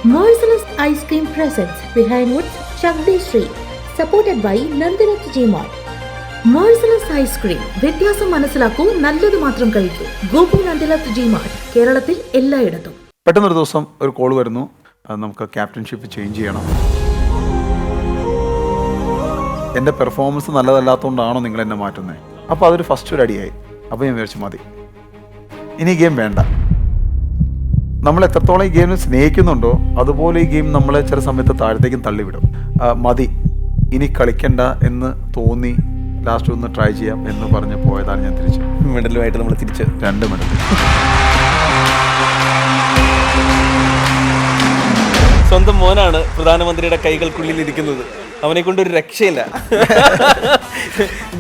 Merciless Ice Cream presents Behind Woods, Shakti Street, supported by Nandinath Gmart. Merciless Ice Cream വ്യത്യാസം മനസ്സിലാക്കൂ, നല്ലത് മാത്രം കഴിക്കൂ. ഗോപു നന്ദിലത്ത് ജിമാർട്ട്, കേരളത്തിൽ എല്ലായിടത്തും. പെട്ടെന്നൊരു ദിവസം ഒരു കോൾ വരുന്നു, നമുക്ക് ക്യാപ്റ്റൻഷിപ്പ് ചേഞ്ച് ചെയ്യണം. എൻ്റെ പെർഫോമൻസ് നല്ലതല്ലാത്തതുകൊണ്ടാണോ നിങ്ങൾ എന്നെ മാറ്റുന്നത്? അപ്പോൾ അതൊരു ഫസ്റ്റ് ഒരു അടിയായി. അപ്പോൾ ഞാൻ വിചാരിച്ചു മതി, ഇനി ഗെയിം വേണ്ട. നമ്മൾ എത്രത്തോളം ഈ ഗെയിമിനെ സ്നേഹിക്കുന്നുണ്ടോ അതുപോലെ ഈ ഗെയിം നമ്മളെ ചില സമയത്ത് താഴത്തേക്കും തള്ളിവിടും. മതി, ഇനി കളിക്കണ്ട എന്ന് തോന്നി ലാസ്റ്റ് ഒന്ന് ട്രൈ ചെയ്യാം എന്ന് പറഞ്ഞ് പോയതാണ് ഞാൻ തിരിച്ച്. മെഡലുമായിട്ട് നമ്മൾ തിരിച്ച് 2 മെഡൽ. സ്വന്തം മോനാണ് പ്രധാനമന്ത്രിയുടെ കൈകൾക്കുള്ളിൽ ഇരിക്കുന്നത്. അവനെ കൊണ്ടൊരു രക്ഷയില്ല.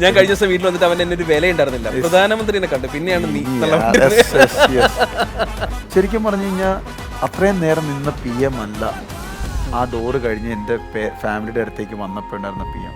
ഞാൻ കഴിഞ്ഞ ദിവസം വീട്ടിൽ വന്നിട്ട് അവൻ എന്നെ ഒരു വില ഉണ്ടായിരുന്നില്ല. പ്രധാനമന്ത്രിനെ കണ്ടു, പിന്നെയാണ് നീ. ശരിക്കും പറഞ്ഞു കഴിഞ്ഞാൽ അത്രയും നേരം നിന്ന PM അല്ല ആ ഡോറ് കഴിഞ്ഞ് എൻ്റെ ഫാമിലിയുടെ അടുത്തേക്ക് വന്നപ്പോൾ ഉണ്ടായിരുന്ന PM.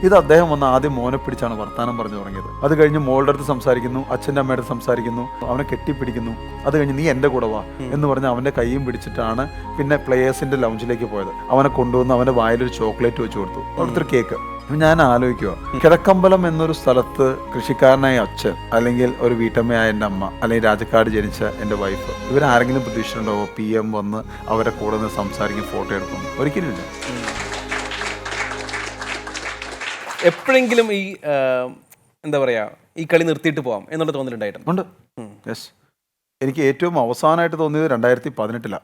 ഇത് അദ്ദേഹം വന്ന് ആദ്യം മോനെ പിടിച്ചാണ് വർത്താനം പറഞ്ഞു തുടങ്ങിയത്. അത് കഴിഞ്ഞ് മോളുടെ അടുത്ത് സംസാരിക്കുന്നു, അച്ഛൻ്റെ അമ്മയുടെ അടുത്ത് സംസാരിക്കുന്നു, അവനെ കെട്ടിപ്പിടിക്കുന്നു. അത് കഴിഞ്ഞ് നീ എൻ്റെ കൂടെ വാ എന്ന് പറഞ്ഞ് അവൻ്റെ കൈയും പിടിച്ചിട്ടാണ് പിന്നെ പ്ലേയേഴ്സിൻ്റെ ലൗഞ്ചിലേക്ക് പോയത്. അവനെ കൊണ്ടുവന്ന് അവൻ്റെ വായിലൊരു ചോക്ലേറ്റ് വെച്ച് കൊടുത്തു, അവിടുത്തെ ഒരു കേക്ക്. ഞാൻ ആലോചിക്കുക, കിഴക്കമ്പലം എന്നൊരു സ്ഥലത്ത് കൃഷിക്കാരനായ അച്ഛൻ, അല്ലെങ്കിൽ ഒരു വീട്ടമ്മയായ എൻ്റെ അമ്മ, അല്ലെങ്കിൽ രാജക്കാട് ജനിച്ച എൻ്റെ വൈഫ്, ഇവരാരെങ്കിലും പ്രതീക്ഷിച്ചിട്ടുണ്ടാവോ PM വന്ന് അവരെ കൂടെ നിന്ന് സംസാരിക്കും, ഫോട്ടോ എടുക്കും? ഒരിക്കലും ഇല്ല. എപ്പോഴെങ്കിലും ഈ എന്താ പറയാ, ഈ കളി നിർത്തിയിട്ട് പോവാം എന്നുള്ള തോന്നലുണ്ടായിട്ടുണ്ട്? ഉണ്ട്. യെസ്. എനിക്ക് ഏറ്റവും അവസാനമായിട്ട് തോന്നിയത് 2018.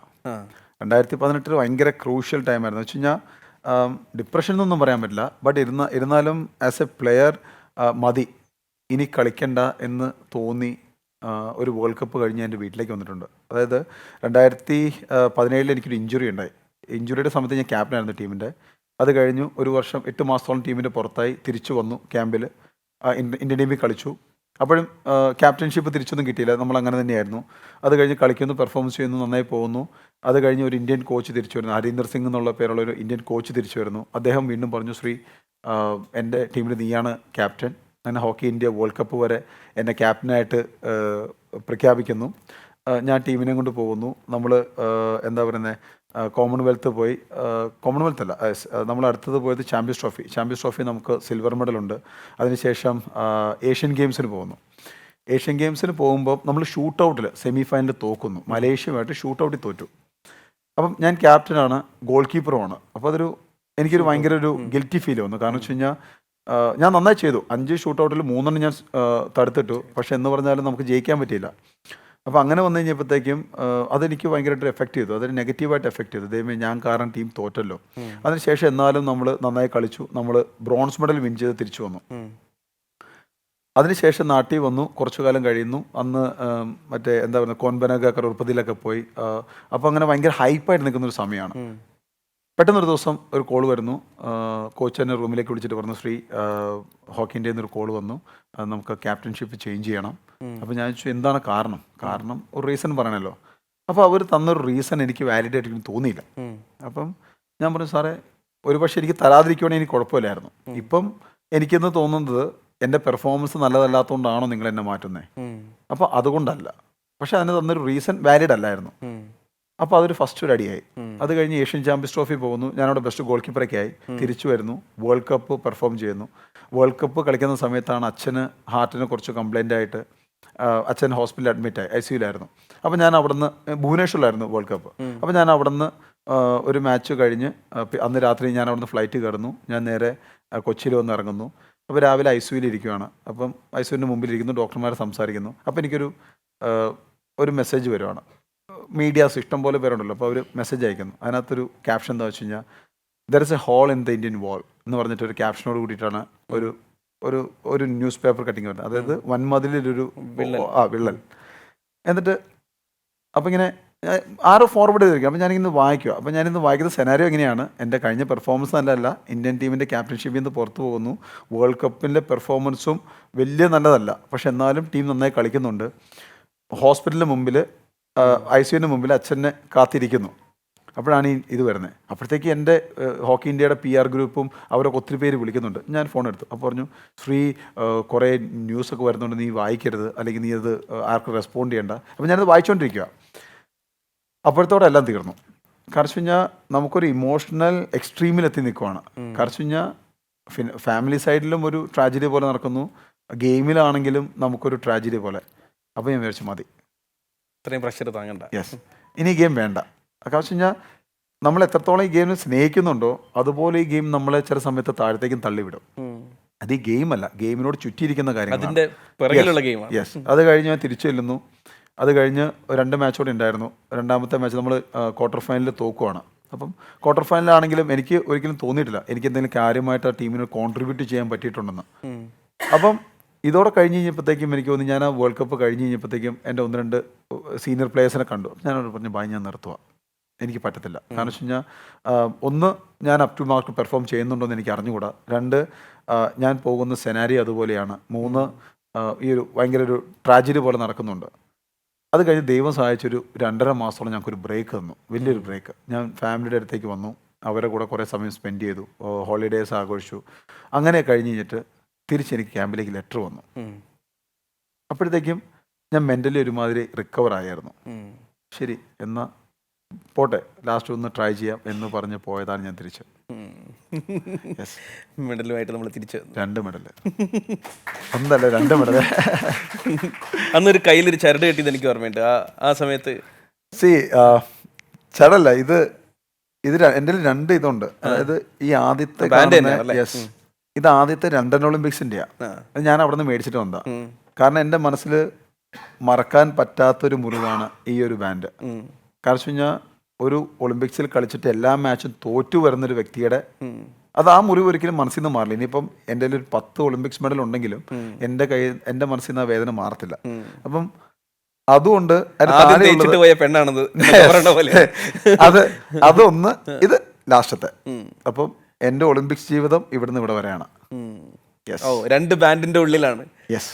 2018 ഭയങ്കര ക്രൂഷ്യൽ ടൈമായിരുന്നു. വെച്ച് കഴിഞ്ഞാൽ ഡിപ്രഷൻ എന്നൊന്നും പറയാൻ പറ്റില്ല, ബട്ട് ഇരുന്നാലും ആസ് എ പ്ലെയർ മതി, ഇനി കളിക്കണ്ട എന്ന് തോന്നി ഒരു വേൾഡ് കപ്പ് കഴിഞ്ഞ് എൻ്റെ വീട്ടിലേക്ക് വന്നിട്ടുണ്ട്. അതായത് 2017 എനിക്കൊരു ഇഞ്ചുറി ഉണ്ടായി. ഇഞ്ചുറിയുടെ സമയത്ത് ഞാൻ ക്യാപ്റ്റനായിരുന്നു ടീമിൻ്റെ. അത് കഴിഞ്ഞു ഒരു വർഷം 8 മാസത്തോളം ടീമിൻ്റെ പുറത്തായി, തിരിച്ചു വന്നു ക്യാമ്പിൽ, ഇന്ത്യൻ ടീമിൽ കളിച്ചു. അപ്പോഴും ക്യാപ്റ്റൻഷിപ്പ് തിരിച്ചൊന്നും കിട്ടിയില്ല, നമ്മൾ അങ്ങനെ തന്നെയായിരുന്നു. അത് കഴിഞ്ഞ് കളിക്കുന്നു, പെർഫോമൻസ് ചെയ്യുന്നു, നന്നായി പോകുന്നു. അത് കഴിഞ്ഞ് ഒരു ഇന്ത്യൻ കോച്ച് തിരിച്ചു വരുന്നു, ഹരീന്ദർ സിംഗ് എന്നുള്ള പേരുള്ള ഒരു ഇന്ത്യൻ കോച്ച് തിരിച്ചു വരുന്നു. അദ്ദേഹം വീണ്ടും പറഞ്ഞു, ശ്രീ, എൻ്റെ ടീമിൽ നീയാണ് ക്യാപ്റ്റൻ. അങ്ങനെ ഹോക്കി ഇന്ത്യ വേൾഡ് കപ്പ് വരെ എന്നെ ക്യാപ്റ്റനായിട്ട് പ്രഖ്യാപിക്കുന്നു. ഞാൻ ടീമിനെ കൊണ്ട് പോകുന്നു. നമ്മൾ എന്താ പറയുന്നത്, കോമൺവെൽത്ത് പോയി, കോമൺവെൽത്ത് അല്ല, നമ്മൾ അടുത്തത് പോയത് ചാമ്പ്യൻസ് ട്രോഫി നമുക്ക് സിൽവർ മെഡലുണ്ട്. അതിനുശേഷം ഏഷ്യൻ ഗെയിംസിന് പോകുന്നു. ഏഷ്യൻ ഗെയിംസിന് പോകുമ്പോൾ നമ്മൾ ഷൂട്ട് ഔട്ടിൽ സെമി ഫൈനലിൽ തോക്കുന്നു, മലേഷ്യയുമായിട്ട് ഷൂട്ട് ഔട്ടിൽ തോറ്റു. അപ്പം ഞാൻ ക്യാപ്റ്റനാണ്, ഗോൾ കീപ്പറുമാണ്. അപ്പോൾ എനിക്കൊരു ഭയങ്കര ഒരു ഗിൽറ്റി ഫീൽ വന്നു. കാരണം വെച്ച് കഴിഞ്ഞാൽ ഞാൻ നന്നായി ചെയ്തു, 5 ഷൂട്ട് ഔട്ടിൽ 3 ഞാൻ തടുത്തിട്ടു. പക്ഷെ എന്ന് പറഞ്ഞാലും നമുക്ക് ജയിക്കാൻ പറ്റിയില്ല. അപ്പോൾ അങ്ങനെ വന്നു കഴിഞ്ഞപ്പോഴത്തേക്കും അതെനിക്ക് ഭയങ്കരമായിട്ട് എഫക്റ്റ് ചെയ്തു, അതൊരു നെഗറ്റീവായിട്ട് എഫക്റ്റ് ചെയ്തു. ദൈവമേ, ഞാൻ കാരണം ടീം തോറ്റല്ലോ. അതിനുശേഷം എന്നാലും നമ്മൾ നന്നായി കളിച്ചു, നമ്മൾ ബ്രോൺസ് മെഡൽ വിൻ ചെയ്ത് തിരിച്ചു വന്നു. അതിനുശേഷം നാട്ടിൽ വന്നു, കുറച്ചു കാലം കഴിയുന്നു. അന്ന് മറ്റേ എന്താ പറയുക, കോൻബനഗ ഉറുപ്പതിയിലൊക്കെ പോയി. അപ്പോൾ അങ്ങനെ ഭയങ്കര ഹൈപ്പായിട്ട് നിൽക്കുന്നൊരു സമയമാണ്. പെട്ടെന്നൊരു ദിവസം ഒരു കോൾ വരുന്നു, കോച്ച് എന്നെ റൂമിലേക്ക് വിളിച്ചിട്ട് പറഞ്ഞു, ശ്രീ, ഹോക്കി ഇന്ത്യയിൽ നിന്നൊരു കോൾ വന്നു, നമുക്ക് ക്യാപ്റ്റൻഷിപ്പ് ചേഞ്ച് ചെയ്യണം. അപ്പോൾ ഞാൻ ചോദിച്ചു, എന്താണ് കാരണം ഒരു റീസൺ പറയണമല്ലോ. അപ്പോൾ അവർ തന്നൊരു റീസൺ എനിക്ക് വാലിഡേറ്റ് ആയിട്ട് തോന്നിയില്ല. അപ്പം ഞാൻ പറഞ്ഞു, സാറേ, ഒരുപക്ഷെ എനിക്ക് തരാതിരിക്കുവാണെങ്കിൽ എനിക്ക് കുഴപ്പമില്ലായിരുന്നു. ഇപ്പം എനിക്കെന്ന് തോന്നുന്നത് എൻ്റെ പെർഫോമൻസ് നല്ലതല്ലാത്തതുകൊണ്ടാണോ നിങ്ങൾ എന്നെ മാറ്റുന്നത്? അപ്പോൾ അതുകൊണ്ടല്ല, പക്ഷെ അതിന് തന്നൊരു റീസൺ വാലിഡ് അല്ലായിരുന്നു. അപ്പോൾ അതൊരു ഫസ്റ്റ് ഒരു അടിയായി. അത് കഴിഞ്ഞ് ഏഷ്യൻ ചാമ്പ്യൻസ് ട്രോഫി പോകുന്നു, ഞാനവിടെ ബെസ്റ്റ് ഗോൾ കീപ്പറൊക്കെ ആയി, തിരിച്ചു വരുന്നു, വേൾഡ് കപ്പ് പെർഫോം ചെയ്യുന്നു. വേൾഡ് കപ്പ് കളിക്കുന്ന സമയത്താണ് അച്ഛന് ഹാർട്ടിന് കുറച്ച് കംപ്ലൈൻ്റ് ആയിട്ട് അച്ഛൻ ഹോസ്പിറ്റലിൽ അഡ്മിറ്റായി, ICUലായിരുന്നു. അപ്പോൾ ഞാൻ അവിടുന്ന്, ഭുവനേശ്വറിലായിരുന്നു വേൾഡ് കപ്പ്. അപ്പോൾ ഞാൻ അവിടുന്ന് ഒരു മാച്ച് കഴിഞ്ഞ് അന്ന് രാത്രി ഞാൻ അവിടുന്ന് ഫ്ലൈറ്റ് കയറുന്നു, ഞാൻ നേരെ കൊച്ചിയിൽ വന്ന് ഇറങ്ങുന്നു. അപ്പോൾ രാവിലെ ICUലിരിക്കുകയാണ്. അപ്പം ICUവിൻ്റെ മുമ്പിലിരിക്കുന്നു, ഡോക്ടർമാരെ സംസാരിക്കുന്നു. അപ്പോൾ എനിക്കൊരു മെസ്സേജ് വരുവാണ്. മീഡിയാസ് ഇഷ്ടം പോലെ പേരുണ്ടല്ലോ, അപ്പോൾ അവർ മെസ്സേജ് അയക്കുന്നു. അതിനകത്തൊരു ക്യാപ്ഷൻ എന്താ വെച്ച് കഴിഞ്ഞാൽ, there is a hole in the Indian wall എന്ന് പറഞ്ഞിട്ടൊരു ക്യാപ്ഷനോട് കൂടിയിട്ടാണ് ഒരു ന്യൂസ് പേപ്പർ കട്ടിങ് വരുന്നത്. അതായത് വൻമതിലൊരു വിള്ളൽ. എന്നിട്ട് അപ്പോൾ ഇങ്ങനെ ആരോ ഫോർവേഡ് ചെയ്തിരിക്കും. അപ്പോൾ ഞാനിന്ന് വായിക്കുക. അപ്പോൾ ഞാനിന്ന് വായിക്കുന്ന സെനാരിയോ എങ്ങനെയാണ്, എൻ്റെ കഴിഞ്ഞ പെർഫോമൻസ് നല്ലതല്ല, ഇന്ത്യൻ ടീമിൻ്റെ ക്യാപ്റ്റൻഷിപ്പിൽ നിന്ന് പുറത്തു പോകുന്നു, വേൾഡ് കപ്പിൻ്റെ പെർഫോമൻസും വലിയ നല്ലതല്ല, പക്ഷെ എന്നാലും ടീം നന്നായി കളിക്കുന്നുണ്ട്. ഹോസ്പിറ്റലിന് മുമ്പിൽ, ICUവിന് മുമ്പിൽ അച്ഛനെ കാത്തിരിക്കുന്നു. അപ്പോഴാണ് ഇത് വരുന്നത്. അപ്പോഴത്തേക്ക് എൻ്റെ ഹോക്കി ഇന്ത്യയുടെ PR ഗ്രൂപ്പും അവരൊക്കെ ഒത്തിരി പേര് വിളിക്കുന്നുണ്ട്. ഞാൻ ഫോൺ എടുത്തു. അപ്പോൾ പറഞ്ഞു, ശ്രീ, കുറേ ന്യൂസൊക്കെ വരുന്നുണ്ട്, നീ വായിക്കരുത്, അല്ലെങ്കിൽ നീ അത് ആർക്കും റെസ്പോണ്ട് ചെയ്യണ്ട. അപ്പോൾ ഞാനത് വായിച്ചുകൊണ്ടിരിക്കുക. അപ്പോഴത്തോടെ എല്ലാം തീർന്നു. കാരണം വെച്ച് കഴിഞ്ഞാൽ നമുക്കൊരു ഇമോഷണൽ എക്സ്ട്രീമിലെത്തി നിൽക്കുവാണ്. കാരണം വെച്ച് കഴിഞ്ഞാൽ ഫാമിലി സൈഡിലും ഒരു ട്രാജഡി പോലെ നടക്കുന്നു, ഗെയിമിലാണെങ്കിലും നമുക്കൊരു ട്രാജഡി പോലെ. അപ്പോൾ ഞാൻ വിചാരിച്ചു മതി, ഇത്രയും പ്രഷർ താങ്ങണ്ട. യെസ്, ഇനി ഗെയിം വേണ്ട. കാരണം വെച്ച് കഴിഞ്ഞാൽ നമ്മൾ എത്രത്തോളം ഈ ഗെയിമിനെ സ്നേഹിക്കുന്നുണ്ടോ അതുപോലെ ഈ ഗെയിം നമ്മളെ ചില സമയത്ത് താഴത്തേക്കും തള്ളിവിടും. അത് ഈ ഗെയിം അല്ല, ഗെയിമിനോട് ചുറ്റിയിരിക്കുന്ന അതിന്റെ കാര്യങ്ങൾ. പിറകിലുള്ള ഗെയിമാണ്. യെസ്, അത് കഴിഞ്ഞ് ഞാൻ തിരിച്ചു ചെല്ലുന്നു. അത് കഴിഞ്ഞ് 2 മാച്ചോടെ ഉണ്ടായിരുന്നു. രണ്ടാമത്തെ മാച്ച് നമ്മൾ ക്വാർട്ടർ ഫൈനലിൽ തോക്കുവാണ്. അപ്പം ക്വാർട്ടർ ഫൈനലാണെങ്കിലും എനിക്ക് ഒരിക്കലും തോന്നിയിട്ടില്ല എനിക്ക് എന്തെങ്കിലും കാര്യമായിട്ട് ആ ടീമിന് കോൺട്രിബ്യൂട്ട് ചെയ്യാൻ പറ്റിയിട്ടുണ്ടെന്ന്. അപ്പം ഇതോടെ കഴിഞ്ഞ് കഴിഞ്ഞപ്പോഴത്തേക്കും എനിക്ക് തോന്നി, ഞാൻ ആ വേൾഡ് കപ്പ് കഴിഞ്ഞ് കഴിഞ്ഞപ്പോഴത്തേക്കും എൻ്റെ 1-2 സീനിയർ പ്ലേയേഴ്സിനെ കണ്ടു. ഞാനോട് പറഞ്ഞു, ബായ് ഞാൻ നിർത്തുക, എനിക്ക് പറ്റത്തില്ല. കാരണം വെച്ച് കഴിഞ്ഞാൽ ഒന്ന്, ഞാൻ അപ് ടു മാർക്ക് പെർഫോം ചെയ്യുന്നുണ്ടോ എന്ന് എനിക്ക് അറിഞ്ഞുകൂടാ. 2, ഞാൻ പോകുന്ന സെനാരി അതുപോലെയാണ്. 3, ഈ ഒരു ഭയങ്കര ഒരു ട്രാജഡി പോലെ നടക്കുന്നുണ്ട്. അത് കഴിഞ്ഞ് ദൈവം സഹായിച്ചൊരു 2.5 മാസത്തോളം ഞങ്ങൾക്കൊരു ബ്രേക്ക് തന്നു, വലിയൊരു ബ്രേക്ക്. ഞാൻ ഫാമിലിയുടെ അടുത്തേക്ക് വന്നു, അവരുടെ കൂടെ കുറേ സമയം സ്പെൻഡ് ചെയ്തു, ഹോളിഡേയ്സ് ആഘോഷിച്ചു. അങ്ങനെ കഴിഞ്ഞ് കഴിഞ്ഞിട്ട് തിരിച്ചെനിക്ക് ക്യാമ്പിലേക്ക് ലെറ്റർ വന്നു. അപ്പോഴത്തേക്കും ഞാൻ മെൻ്റലി ഒരുമാതിരി റിക്കവർ ആയിരുന്നു. ശരി എന്നാൽ പോട്ടെ, ലാസ്റ്റ് ഒന്ന് ട്രൈ ചെയ്യാം എന്ന് പറഞ്ഞ് പോയതാണ് ഞാൻ തിരിച്ച്. മെഡലുമായിട്ട് നമ്മൾ തിരിച്ച് 2 മെഡൽ, ഒന്നല്ല 2 മെഡൽ. അന്നൊരു കയ്യിലൊരു ചരട് കെട്ടിയത് എനിക്ക് ഓർമ്മയുണ്ട്. ആ സമയത്ത് ചടല്ല ഇത് എൻ്റെ 2 ഇതുണ്ട്. അതായത് ഈ ആദ്യത്തെ യെസ്, ഇത് ആദ്യത്തെ ലണ്ടൻ ഒളിമ്പിക്സിൻ്റെയാണ്. ഞാൻ അവിടെ നിന്ന് മേടിച്ചിട്ട് വന്നതാ. കാരണം എൻ്റെ മനസ്സിൽ മറക്കാൻ പറ്റാത്തൊരു മുറിവാണ് ഈ ഒരു ബാൻഡ്. കാരണം വെച്ച് കഴിഞ്ഞാൽ ഒരു ഒളിമ്പിക്സിൽ കളിച്ചിട്ട് എല്ലാ മാച്ചും തോറ്റു വരുന്നൊരു വ്യക്തിയുടെ അത് ആ മുറിവ് ഒരിക്കലും മനസ്സിൽ നിന്ന് മാറില്ല. ഇനിയിപ്പം എൻ്റെ ഒരു 10 ഒളിമ്പിക്സ് മെഡൽ ഉണ്ടെങ്കിലും എൻ്റെ മനസ്സിൽ നിന്ന് ആ വേദന മാറത്തില്ല. അപ്പം അതുകൊണ്ട് അതൊന്ന്, ഇത് ലാസ്റ്റത്തെ. അപ്പം എൻ്റെ ഒളിമ്പിക്സ് ജീവിതം ഇവിടുന്ന് ഇവിടെ വരെയാണ്. 2 ബാൻഡിന്റെ ഉള്ളിലാണ്. യെസ്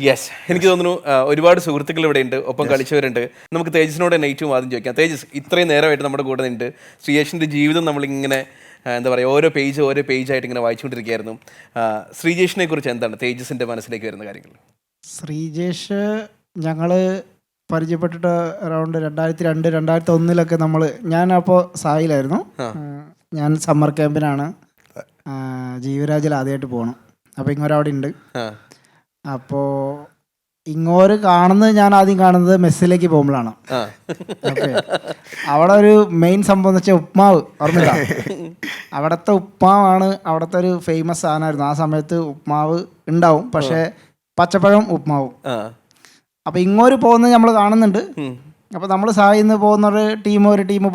യെസ്, എനിക്ക് തോന്നുന്നു ഒരുപാട് സുഹൃത്തുക്കൾ ഇവിടെ ഉണ്ട്, ഒപ്പം കളിച്ചവരുണ്ട്. നമുക്ക് തേജസിനോട് തന്നെ ഏറ്റവും ആദ്യം ചോദിക്കാം. തേജസ്, ഇത്രയും നേരമായിട്ട് നമ്മുടെ കൂടെ നിന്നിട്ട് ശ്രീജേഷിൻ്റെ ജീവിതം നമ്മളിങ്ങനെ എന്താ പറയുക, ഓരോ പേജായിട്ട് ഇങ്ങനെ വായിച്ചുകൊണ്ടിരിക്കുകയായിരുന്നു. ശ്രീജേഷിനെ കുറിച്ച് എന്താണ് തേജസിൻ്റെ മനസ്സിലേക്ക് വരുന്ന കാര്യങ്ങൾ? ശ്രീജേഷ് ഞങ്ങൾ പരിചയപ്പെട്ടിട്ട് അറൗണ്ട് 2002-2001 ഞാൻ അപ്പോൾ സായിലായിരുന്നു. ഞാൻ സമ്മർ ക്യാമ്പിനാണ് ജീവരാജിൽ ആദ്യമായിട്ട് പോകണം. അപ്പോൾ ഇങ്ങോരവിടെ ഉണ്ട്. അപ്പോൾ ഇങ്ങോര് കാണുന്നത്, ഞാൻ ആദ്യം കാണുന്നത് മെസ്സിലേക്ക് പോകുമ്പോഴാണ്. ഓക്കെ, അവിടെ ഒരു മെയിൻ സംഭവം എന്ന് വെച്ചാൽ ഉപ്മാവ്, ഓർമ്മയില്ല? അവിടുത്തെ ഉപ്മാവാണ് അവിടുത്തെ ഒരു ഫേമസ് സാധനമായിരുന്നു. ആ സമയത്ത് ഉപ്മാവ് ഉണ്ടാവും, പക്ഷേ പച്ചപ്പഴം ഉപ്മാവും. അപ്പോൾ ഇങ്ങോര് പോകുന്നത് നമ്മൾ കാണുന്നുണ്ട്. അപ്പോൾ നമ്മൾ സായിന്ന് പോകുന്ന ഒരു ടീം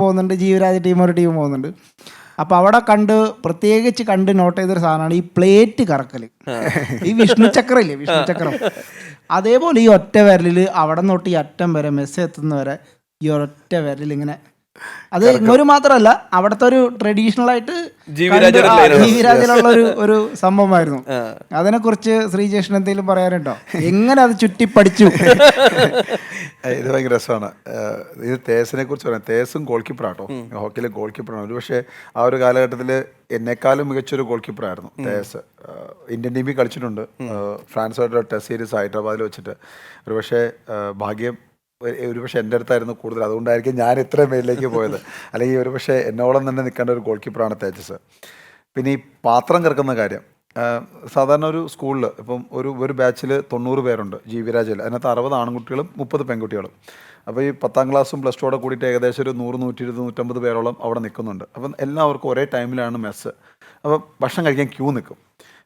പോകുന്നുണ്ട്, ജീവരാജ് ഒരു ടീം പോകുന്നുണ്ട്. അപ്പോൾ അവിടെ പ്രത്യേകിച്ച് നോട്ട് ചെയ്തൊരു സാധനമാണ് ഈ പ്ലേറ്റ് കറക്കൽ. ഈ വിഷ്ണു ചക്രം ഇല്ലേ, വിഷ്ണു ചക്രം, അതേപോലെ ഈ ഒറ്റ വിരലിൽ അവിടെ നിന്നൊട്ട് ഈ അറ്റം വരെ മെസ്സ് എത്തുന്നവരെ ഈ ഒറ്റ വിരലിൽ ഇങ്ങനെ. അത് ഇങ്ങോട്ട് മാത്രമല്ല, അവിടുത്തെ ഒരു ട്രഡീഷണൽ ആയിട്ട് ജീവരാജിലുള്ള ഒരു സംഭവമായിരുന്നു. അതിനെക്കുറിച്ച് ശ്രീജേഷിന് എന്തെങ്കിലും പറയാനുണ്ടോ? എങ്ങനെ അത് ചുറ്റിപ്പടിച്ചു? ഇത് ഭയങ്കര രസമാണ്. ഇത് തേസിനെ കുറിച്ച് പറയാം. തേസും ഗോൾ കീപ്പറാട്ടോ, ഹോക്കിയിലെ ഗോൾ കീപ്പറാണ്. ഒരു പക്ഷേ ആ ഒരു കാലഘട്ടത്തിൽ എന്നെക്കാളും മികച്ചൊരു ഗോൾ കീപ്പറായിരുന്നു തേസ്. ഇന്ത്യൻ ടീമിൽ കളിച്ചിട്ടുണ്ട്, ഫ്രാൻസുമായിട്ടുള്ള ടെസ്റ്റ് സീരീസ് ഹൈദരാബാദിൽ വെച്ചിട്ട്. ഒരു പക്ഷേ ഭാഗ്യം ഒരുപക്ഷെ എൻ്റെ അടുത്തായിരുന്നു കൂടുതൽ, അതുകൊണ്ടായിരിക്കും ഞാൻ ഇത്രയും മേലിലേക്ക് പോയത്. അല്ലെങ്കിൽ ഒരുപക്ഷെ എന്നോളം തന്നെ നിൽക്കേണ്ട ഒരു ഗോൾ കീപ്പറാണ് തേജസ്. പിന്നെ ഈ പാത്രം കറക്കുന്ന കാര്യം, സാധാരണ ഒരു സ്കൂളിൽ ഇപ്പം ഒരു ബാച്ചിൽ 90 പേരുണ്ട് ജീവരാജിൽ. അതിനകത്ത് 60 ആൺകുട്ടികളും 30 പെൺകുട്ടികളും. അപ്പോൾ ഈ 10ാം ക്ലാസ്സും പ്ലസ് ടൂടെ കൂടിയിട്ട് ഏകദേശം ഒരു 100, 120, 150 പേരോളം അവിടെ നിൽക്കുന്നുണ്ട്. അപ്പം എല്ലാവർക്കും ഒരേ ടൈമിലാണ് മെസ്സ്. അപ്പോൾ ഭക്ഷണം കഴിക്കാൻ ക്യൂ നിൽക്കും.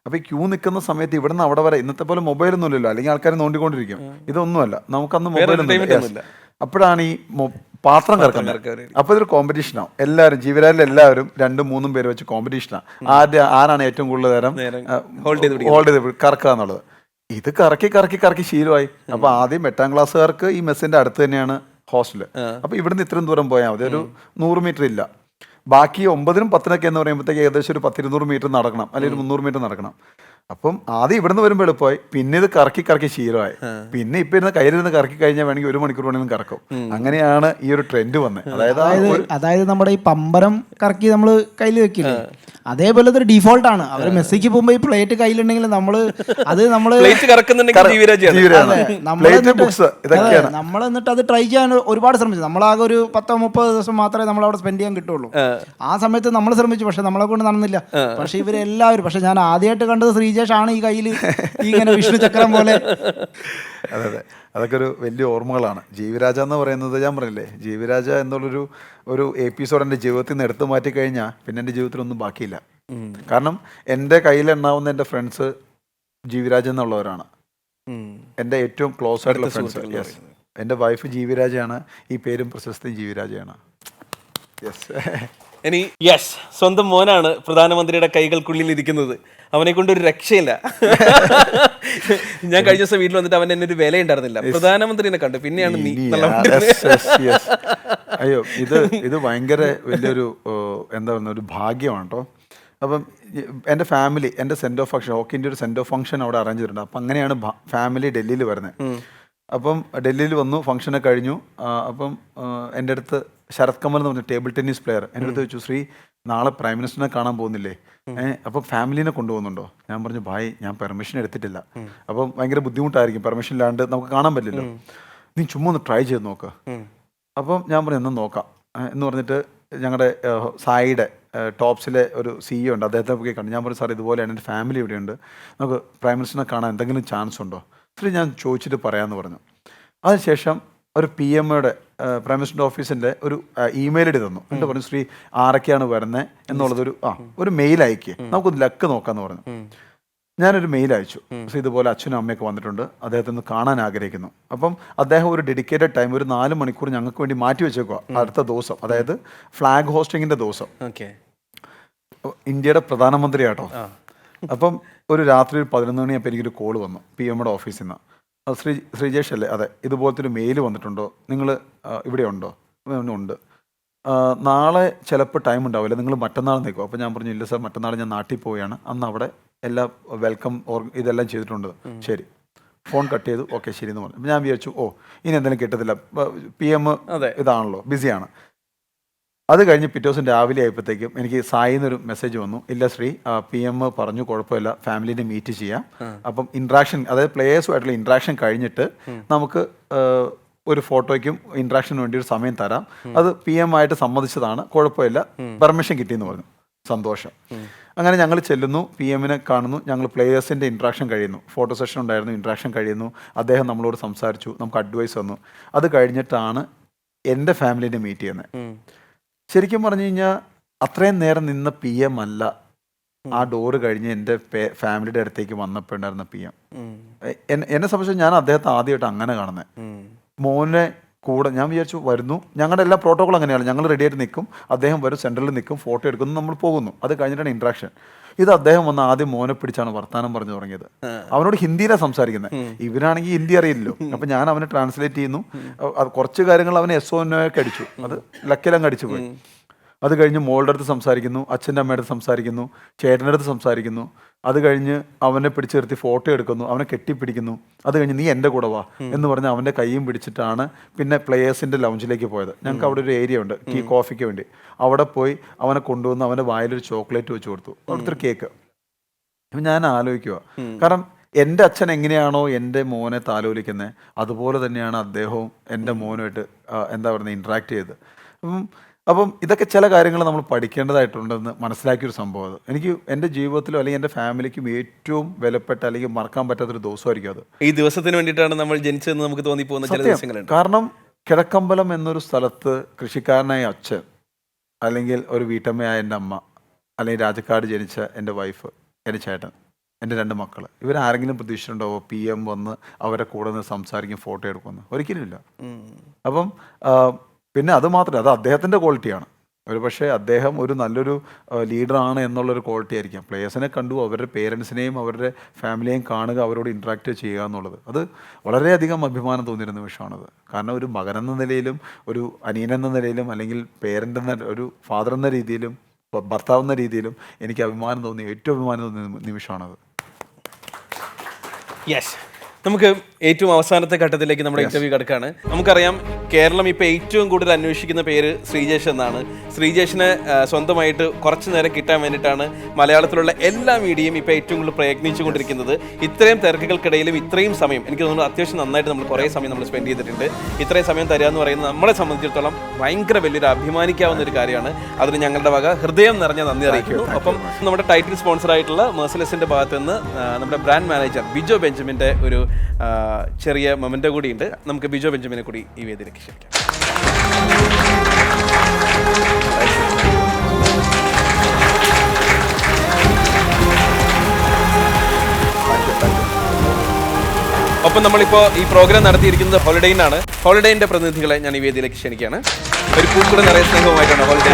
അപ്പോൾ ഈ ക്യൂ നിൽക്കുന്ന സമയത്ത് ഇവിടുന്ന് അവിടെ വരെ, ഇന്നത്തെ പോലെ മൊബൈലൊന്നും ഇല്ലല്ലോ, അല്ലെങ്കിൽ ആൾക്കാർ നോണ്ടിക്കൊണ്ടിരിക്കും. ഇതൊന്നുമല്ല, നമുക്കന്ന് മൊബൈലൊന്നും. അപ്പോഴാണ് ഈ പാത്രം കറക്കുന്നത്. അപ്പോൾ ഇതൊരു കോമ്പറ്റീഷനാണ്. എല്ലാവരും ജീവരാജിൽ എല്ലാവരും 2-3 പേര് വെച്ച് കോമ്പറ്റീഷനാണ്. ആരാണ് ഏറ്റവും കൂടുതൽ നേരം ഹോൾഡ് ചെയ്ത് കറക്കുക എന്നുള്ളത്. ഇത് കറക്കി ശീലമായി. അപ്പോൾ ആദ്യം 8ാം ക്ലാസ്സുകാർക്ക് ഈ മെസ്സിൻ്റെ അടുത്ത് തന്നെയാണ് ഹോസ്റ്റല്. അപ്പോൾ ഇവിടുന്ന് ഇത്രയും ദൂരം പോയാൽ മതി, ഒരു 100 മീറ്റർ ഇല്ല. ബാക്കി 9നും 10നൊക്കെ എന്ന് പറയുമ്പോഴത്തേക്ക് ഏകദേശം ഒരു 100-200 മീറ്റർ നടക്കണം, അല്ലെങ്കിൽ 300 മീറ്റർ നടക്കണം. അപ്പം ആദ്യം ഇവിടുന്ന് വരുമ്പോൾ എളുപ്പമായി, പിന്നെ ഇത് കറക്കി ശീലമായി. പിന്നെ ഇപ്പൊ ഇരുന്ന് കയ്യിലിരുന്ന് കറക്കി കഴിഞ്ഞാൽ വേണമെങ്കിൽ 1 മണിക്കൂർ വേണമെങ്കിലും കറക്കും. അങ്ങനെയാണ് ഈ ഒരു ട്രെൻഡ് വന്നത്. അതായത് നമ്മുടെ ഈ പമ്പരം കറക്കി നമ്മൾ കയ്യിൽ വെക്കില്ലേ, അതേപോലത്തെ ഒരു ഡീഫോൾട്ടാണ്. അവർ മെസ്സിക്ക് പോകുമ്പോൾ ഈ പ്ലേറ്റ് കയ്യിലുണ്ടെങ്കിൽ നമ്മൾ പ്ലേറ്റ് കറക്കുന്നുണ്ടെങ്കിൽ ജീവരാജിയാണ്. നമ്മൾ എന്നിട്ട് അത് ട്രൈ ചെയ്യാൻ ഒരുപാട് ശ്രമിച്ചു. നമ്മളാകെ ഒരു 10-30 ദിവസം മാത്രമേ നമ്മൾ അവിടെ സ്പെൻഡ് ചെയ്യാൻ കിട്ടുള്ളൂ. ആ സമയത്ത് നമ്മൾ ശ്രമിച്ചു, പക്ഷെ നമ്മളെ കൊണ്ട് നടന്നില്ല. പക്ഷെ ഇവരെല്ലാവരും, പക്ഷെ ഞാൻ ആദ്യമായിട്ട് കണ്ടത് ശ്രീജേഷ് ആണ് ഈ കയ്യിൽ ഇങ്ങനെ വിഷ്ണു ചക്രം പോലെ. അതെ അതെ, അതൊക്കെ ഒരു വലിയ ഓർമ്മകളാണ്. ജീവിരാജ എന്ന് പറയുന്നത് ഞാൻ പറഞ്ഞില്ലേ, ജീവിരാജ ഒരു എപ്പിസോഡ് എൻ്റെ ജീവിതത്തിൽ നിന്ന് എടുത്തു മാറ്റി കഴിഞ്ഞാൽ പിന്നെ എൻ്റെ ജീവിതത്തിലൊന്നും ബാക്കിയില്ല. കാരണം എൻ്റെ കയ്യിലെണ്ണാവുന്ന എൻ്റെ ഫ്രണ്ട്സ് ജീവിരാജ എന്നുള്ളവരാണ്. എൻ്റെ ഏറ്റവും ക്ലോസ് ആയിട്ടുള്ള ഫ്രണ്ട്സ്. യെസ്, എൻ്റെ വൈഫ് ജീവിരാജയാണ്, ഈ പേരും പ്രശസ്തിയും ജീവിരാജയാണ്. യെസ്. ഇനി സ്വന്തം മോനാണ് പ്രധാനമന്ത്രിയുടെ കൈകൾക്കുള്ളിൽ ഇരിക്കുന്നത്. അവനെ കൊണ്ട് ഒരു രക്ഷയില്ല. ഞാൻ കഴിഞ്ഞ ദിവസം വീട്ടിൽ വന്നിട്ട് അവൻ എന്നെ ഒരു വില ഉണ്ടായിരുന്നില്ല. പ്രധാനമന്ത്രിനെ കണ്ടു, പിന്നെയാണ് നീ. അയ്യോ, ഇത് ഭയങ്കര വലിയൊരു എന്താ പറയുക, ഒരു ഭാഗ്യമാണ് കേട്ടോ. അപ്പം എൻ്റെ ഫാമിലി, എൻ്റെ സെൻറ്റ് ഓഫ് ഫംഗ്ഷൻ, ഹോക്കിൻ്റെ ഒരു സെൻറ്റ് ഓഫ് ഫംഗ്ഷൻ അവിടെ അറേഞ്ച് ചെയ്തിട്ടുണ്ട്. അപ്പം അങ്ങനെയാണ് ഫാമിലി ഡൽഹിയിൽ വരുന്നത്. അപ്പം ഡൽഹിയിൽ വന്നു, ഫംഗ്ഷനെ കഴിഞ്ഞു. അപ്പം എൻ്റെ അടുത്ത് ശരത് കമൽ എന്ന് പറഞ്ഞ ടേബിൾ ടെന്നീസ് പ്ലെയർ എൻ്റെ അടുത്ത് ചോദിച്ചു, ശ്രീ നാളെ പ്രൈം മിനിസ്റ്ററിനെ കാണാൻ പോകുന്നില്ലേ, അപ്പം ഫാമിലീനെ കൊണ്ടുപോകുന്നുണ്ടോ? ഞാൻ പറഞ്ഞു, ഭായ് ഞാൻ പെർമിഷൻ എടുത്തിട്ടില്ല, അപ്പം ഭയങ്കര ബുദ്ധിമുട്ടായിരിക്കും, പെർമിഷൻ ഇല്ലാണ്ട് നമുക്ക് കാണാൻ പറ്റില്ലല്ലോ, നീ ചുമ്മാ ഒന്ന് ട്രൈ ചെയ്ത് നോക്ക്. അപ്പം ഞാൻ പറഞ്ഞു എന്നാൽ നോക്കാം എന്ന് പറഞ്ഞിട്ട് ഞങ്ങളുടെ സായിയുടെ ടോപ്സിലെ ഒരു CEO ഉണ്ട്, അദ്ദേഹത്തെ പോയി കണ്ടു. ഞാൻ പറഞ്ഞു, സാർ ഇതുപോലെയാണ്, എൻ്റെ ഫാമിലി ഇവിടെയുണ്ട്, നമുക്ക് പ്രൈം മിനിസ്റ്ററിനെ കാണാൻ എന്തെങ്കിലും ചാൻസ് ഉണ്ടോ? ശ്രീ ഞാൻ ചോദിച്ചിട്ട് പറയാമെന്ന് പറഞ്ഞു. അതിനുശേഷം ഒരു PMയുടെ പ്രൈം മിനിസ്റ്ററിൻ്റെ ഓഫീസിൻ്റെ ഒരു ഇമെയിൽ ഇട്ട് തന്നു. എന്നിട്ട് പറഞ്ഞു, ശ്രീ ആരൊക്കെയാണ് വരുന്നത് എന്നുള്ളതൊരു ഒരു മെയിൽ അയക്കുക, നമുക്കൊന്ന് ലക്ക് നോക്കാമെന്ന് പറഞ്ഞു. ഞാനൊരു മെയിൽ അയച്ചു, പക്ഷേ ഇതുപോലെ അച്ഛനും അമ്മയൊക്കെ വന്നിട്ടുണ്ട്, അദ്ദേഹത്തെ ഒന്ന് കാണാൻ ആഗ്രഹിക്കുന്നു. അപ്പം അദ്ദേഹം ഒരു ഡെഡിക്കേറ്റഡ് ടൈം, ഒരു 4 മണിക്കൂർ ഞങ്ങൾക്ക് വേണ്ടി മാറ്റി വെച്ചേക്കുക അടുത്ത ദിവസം, അതായത് ഫ്ലാഗ് ഹോസ്റ്റിങ്ങിൻ്റെ ദിവസം. ഇന്ത്യയുടെ പ്രധാനമന്ത്രിയാട്ടോ. അപ്പം ഒരു രാത്രി 11 മണിയപ്പോൾ എനിക്കൊരു കോൾ വന്നു PMയുടെ ഓഫീസിൽ നിന്ന്. ശ്രീജേഷ് അല്ലേ? അതെ, ഇതുപോലത്തെ ഒരു മെയിൽ വന്നിട്ടുണ്ടോ, നിങ്ങൾ ഇവിടെ ഉണ്ടോ? ഉണ്ട്. നാളെ ചിലപ്പോൾ ടൈം ഉണ്ടാവില്ല, നിങ്ങൾ മറ്റന്നാൾ നിൽക്കും. അപ്പോൾ ഞാൻ പറഞ്ഞു, ഇല്ല സാർ, മറ്റന്നാൾ ഞാൻ നാട്ടിൽ പോവുകയാണ്, അന്ന് അവിടെ എല്ലാ വെൽക്കം ഇതെല്ലാം ചെയ്തിട്ടുണ്ട്. ശരി, ഫോൺ കട്ട് ചെയ്തു. ഓക്കെ ശരി എന്ന് പറഞ്ഞു. ഞാൻ വിചാരിച്ചു, ഇനി എന്തെങ്കിലും കിട്ടത്തില്ല, PM ഇതാണല്ലോ, ബിസിയാണ്. അത് കഴിഞ്ഞ് പിറ്റേ ദിവസം രാവിലെ ആയപ്പോഴത്തേക്കും എനിക്ക് സായിന്നൊരു മെസ്സേജ് വന്നു, ഇല്ല ശ്രീ, PM പറഞ്ഞു കുഴപ്പമില്ല, ഫാമിലിനെ മീറ്റ് ചെയ്യാം, അപ്പം ഇൻട്രാക്ഷൻ, അതായത് പ്ലേയേഴ്സുമായിട്ടുള്ള ഇൻട്രാക്ഷൻ കഴിഞ്ഞിട്ട് നമുക്ക് ഒരു ഫോട്ടോയ്ക്കും ഇൻട്രാക്ഷന് വേണ്ടി ഒരു സമയം തരാം, അത് PM ആയിട്ട് സമ്മതിച്ചതാണ്, കുഴപ്പമില്ല, പെർമിഷൻ കിട്ടിയെന്ന് പറഞ്ഞു. സന്തോഷം. അങ്ങനെ ഞങ്ങൾ ചെല്ലുന്നു, PMനെ കാണുന്നു, ഞങ്ങൾ പ്ലേയേഴ്സിൻ്റെ ഇൻട്രാക്ഷൻ കഴിയുന്നു, ഫോട്ടോ സെഷൻ ഉണ്ടായിരുന്നു, ഇൻട്രാക്ഷൻ കഴിയുന്നു, അദ്ദേഹം നമ്മളോട് സംസാരിച്ചു, നമുക്ക് അഡ്വൈസ് തന്നു. അത് കഴിഞ്ഞിട്ടാണ് എൻ്റെ ഫാമിലിനെ മീറ്റ് ചെയ്യുന്നത്. ശരിക്കും പറഞ്ഞു കഴിഞ്ഞാൽ അത്രയും നേരം നിന്ന PM അല്ല ആ ഡോറ് കഴിഞ്ഞ് എൻ്റെ ഫാമിലിയുടെ അടുത്തേക്ക് വന്നപ്പോൾ ഉണ്ടായിരുന്ന PM. എന്നെ സംബന്ധിച്ച് ഞാൻ അദ്ദേഹത്തെ ആദ്യമായിട്ട് അങ്ങനെ കാണുന്നത്. മോനെ കൂടെ ഞാൻ വിചാരിച്ചു വരുന്നു, ഞങ്ങളുടെ എല്ലാ പ്രോട്ടോക്കോൾ അങ്ങനെയാണ്, ഞങ്ങൾ റെഡി ആയിട്ട് നിൽക്കും, അദ്ദേഹം വരും, സെൻറ്ററിൽ നിൽക്കും, ഫോട്ടോ എടുക്കുന്നു, നമ്മൾ പോകുന്നു. അത് കഴിഞ്ഞിട്ടാണ് ഇൻട്രാക്ഷൻ. ഇത് അദ്ദേഹം വന്ന് ആദ്യം മോനെ പിടിച്ചാണ് വർത്താനം പറഞ്ഞു തുടങ്ങിയത്. അവനോട് ഹിന്ദിയിലാണ് സംസാരിക്കുന്നത്, ഇവനാണെങ്കിൽ ഹിന്ദി അറിയില്ലല്ലോ. അപ്പം ഞാൻ അവനെ ട്രാൻസ്ലേറ്റ് ചെയ്യുന്നു. കുറച്ച് കാര്യങ്ങൾ അവന് SONO ഒക്കെ അടിച്ചു, അത് ലക്കിലങ്ങ് അടിച്ചു പോയി. അത് കഴിഞ്ഞ് മോളുടെ അടുത്ത് സംസാരിക്കുന്നു, അച്ഛൻ്റെ അമ്മയുടെ അടുത്ത് സംസാരിക്കുന്നു, ചേട്ടൻ്റെ അടുത്ത് സംസാരിക്കുന്നു. അത് കഴിഞ്ഞ് അവനെ പിടിച്ച് നിർത്തി ഫോട്ടോ എടുക്കുന്നു, അവനെ കെട്ടിപ്പിടിക്കുന്നു. അത് കഴിഞ്ഞ് നീ എൻ്റെ കൂടെ വാ എന്ന് പറഞ്ഞ് അവൻ്റെ കൈയും പിടിച്ചിട്ടാണ് പിന്നെ പ്ലേയേഴ്സിൻ്റെ ലൗഞ്ചിലേക്ക് പോയത്. ഞങ്ങൾക്ക് അവിടെ ഒരു ഏരിയ ഉണ്ട് ടീ കോഫിക്ക് വേണ്ടി. അവിടെ പോയി അവനെ കൊണ്ടുവന്ന് അവൻ്റെ വായിലൊരു ചോക്ലേറ്റ് വെച്ച് കൊടുത്തു, അവിടുത്തെ ഒരു കേക്ക്. ഞാൻ ആലോചിക്കുക, കാരണം എൻ്റെ അച്ഛൻ എങ്ങനെയാണോ എൻ്റെ മോനെ താലോലിക്കുന്നത്, അതുപോലെ തന്നെയാണ് അദ്ദേഹവും എൻ്റെ മോനുമായിട്ട് എന്താ പറയുന്നത് ഇൻട്രാക്ട് ചെയ്ത്. അപ്പം ഇതൊക്കെ ചില കാര്യങ്ങൾ നമ്മൾ പഠിക്കേണ്ടതായിട്ടുണ്ടെന്ന് മനസ്സിലാക്കിയൊരു സംഭവം. അത് എനിക്ക് എൻ്റെ ജീവിതത്തിലും അല്ലെങ്കിൽ എൻ്റെ ഫാമിലിക്കും ഏറ്റവും വിലപ്പെട്ട അല്ലെങ്കിൽ മറക്കാൻ പറ്റാത്തൊരു ദിവസമായിരിക്കും അത്. ഈ ദിവസത്തിന് വേണ്ടിയിട്ടാണ് നമ്മൾ ജനിച്ചതെന്ന് നമുക്ക് തോന്നിപ്പോകുന്ന ചില ദിവസങ്ങളുണ്ട്. കാരണം കിഴക്കമ്പലം എന്നൊരു സ്ഥലത്ത് കൃഷിക്കാരനായ അച്ഛൻ, അല്ലെങ്കിൽ ഒരു വീട്ടമ്മയായ എൻ്റെ അമ്മ, അല്ലെങ്കിൽ രാജക്കാട് ജനിച്ച എൻ്റെ വൈഫ്, എൻ്റെ ചേട്ടൻ, എൻ്റെ 2 മക്കൾ, ഇവരാരെങ്കിലും പ്രതീക്ഷിച്ചിട്ടുണ്ടാവോ PM വന്ന് അവരെ കൂടെ നിന്ന് സംസാരിക്കും, ഫോട്ടോ എടുക്കുമെന്ന്? ഒരിക്കലുമില്ല. അപ്പം പിന്നെ അത് മാത്രമല്ല, അത് അദ്ദേഹത്തിൻ്റെ ക്വാളിറ്റിയാണ്. ഒരു പക്ഷേ അദ്ദേഹം ഒരു നല്ലൊരു ലീഡറാണ് എന്നുള്ളൊരു ക്വാളിറ്റി ആയിരിക്കാം. പ്ലേയേഴ്സിനെ കണ്ടു, അവരുടെ പേരൻസിനെയും അവരുടെ ഫാമിലിയെയും കാണുക, അവരോട് ഇൻട്രാക്ട് ചെയ്യുക എന്നുള്ളത്, അത് വളരെയധികം അഭിമാനം തോന്നിയിരുന്ന നിമിഷമാണത്. കാരണം ഒരു മകനെന്ന നിലയിലും ഒരു അനിയനെന്ന നിലയിലും അല്ലെങ്കിൽ പേരൻ്റ് എന്ന ഒരു ഫാദർ എന്ന രീതിയിലും ഭർത്താവ് എന്ന രീതിയിലും എനിക്ക് അഭിമാനം തോന്നിയ ഏറ്റവും അഭിമാനം തോന്നിയ നിമിഷമാണത്. നമുക്ക് ഏറ്റവും അവസാനത്തെ ഘട്ടത്തിലേക്ക് നമ്മുടെ ഇന്റർവ്യൂ കിടക്കുകയാണ്. നമുക്കറിയാം കേരളം ഇപ്പോൾ ഏറ്റവും കൂടുതൽ അന്വേഷിക്കുന്ന പേര് ശ്രീജേഷ് എന്നാണ്. ശ്രീജേഷിനെ സ്വന്തമായിട്ട് കുറച്ചു നേരം കിട്ടാൻ വേണ്ടിയിട്ടാണ് മലയാളത്തിലുള്ള എല്ലാ മീഡിയയും ഇപ്പോൾ ഏറ്റവും കൂടുതൽ പ്രയത്നിച്ചുകൊണ്ടിരിക്കുന്നത്. ഇത്രയും തിരക്കുകൾക്കിടയിലും ഇത്രയും സമയം എനിക്ക് തോന്നുന്നു അത്യാവശ്യം നന്നായിട്ട് നമ്മൾ കുറേ സമയം നമ്മൾ സ്പെൻഡ് ചെയ്തിട്ടുണ്ട്. ഇത്രയും സമയം തരിക എന്ന് പറയുന്നത് നമ്മളെ സംബന്ധിച്ചിടത്തോളം ഭയങ്കര വലിയൊരു അഭിമാനിക്കാവുന്ന ഒരു കാര്യമാണ്. അതിന് ഞങ്ങളുടെ വക ഹൃദയം നിറഞ്ഞ നന്ദി അറിയിക്കുന്നു. ഒപ്പം നമ്മുടെ ടൈറ്റിൽ സ്പോൺസർ ആയിട്ടുള്ള മെർസിലസിന്റെ ഭാഗത്ത് നിന്ന് നമ്മുടെ ബ്രാൻഡ് മാനേജർ ബിജോ ബെഞ്ചമിന്റെ ഒരു ചെറിയ മൊമെന്റ് കൂടിയുണ്ട്. നമുക്ക് ബിജോ ബെഞ്ചമിനെ കൂടി ഈ വേദിയിലേക്ക് ക്ഷണിക്കാം. ഒപ്പം നമ്മളിപ്പോൾ ഈ പ്രോഗ്രാം നടത്തിയിരിക്കുന്നത് ഹോളിഡേയിലാണ്. ഹോളിഡേയിന്റെ പ്രതിനിധികളെ ഞാൻ ഈ വേദിയിലേക്ക് ക്ഷണിക്കുകയാണ്. ഒരു പൂക്കൂടെ നിറയെ സ്നേഹവുമായിട്ടാണ് holiday.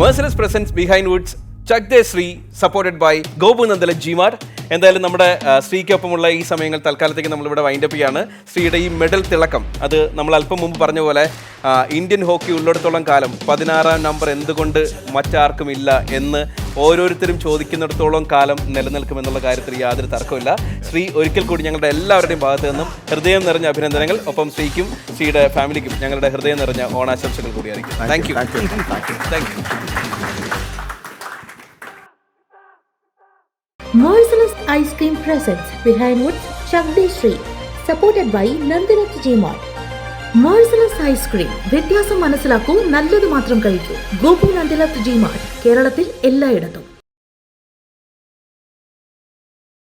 Merciless presents Behindwoods Chak De Shri supported by Gopu Nandala Gmart. എന്തായാലും നമ്മുടെ ശ്രീക്കൊപ്പമുള്ള ഈ സമയങ്ങൾ തൽക്കാലത്തേക്ക് നമ്മളിവിടെ വൈൻഡപ്പ് ചെയ്യാണ്. ശ്രീയുടെ ഈ മെഡൽ തിളക്കം അത് നമ്മൾ അല്പം മുമ്പ് പറഞ്ഞ പോലെ ഇന്ത്യൻ ഹോക്കി ഉള്ളിടത്തോളം കാലം 16-ാം നമ്പർ എന്തുകൊണ്ട് മറ്റാർക്കും ഇല്ല എന്ന് ഓരോരുത്തരും ചോദിക്കുന്നിടത്തോളം കാലം നിലനിൽക്കുമെന്നുള്ള കാര്യത്തിൽ യാതൊരു തർക്കമില്ല. ശ്രീ ഒരിക്കൽ കൂടി ഞങ്ങളുടെ എല്ലാവരുടെയും ഭാഗത്തു നിന്നും ഹൃദയം നിറഞ്ഞ അഭിനന്ദനങ്ങൾ. ഒപ്പം ശ്രീക്കും ശ്രീയുടെ ഫാമിലിക്കും ഞങ്ങളുടെ ഹൃദയം നിറഞ്ഞ ഓണാശംസകൾ കൂടിയായിരിക്കും. Thank you. Thank you. Merciless Ice Cream presents Behind Woods Shakti Street, supported by Nandirath Gmart. Merciless Ice Cream വ്യത്യാസം മനസ്സിലാക്കൂ, നല്ലത് മാത്രം കഴിക്കൂ. ഗോപു നന്ദിലത്ത് ജിമാർട്ട് കേരളത്തിൽ എല്ലായിടത്തും.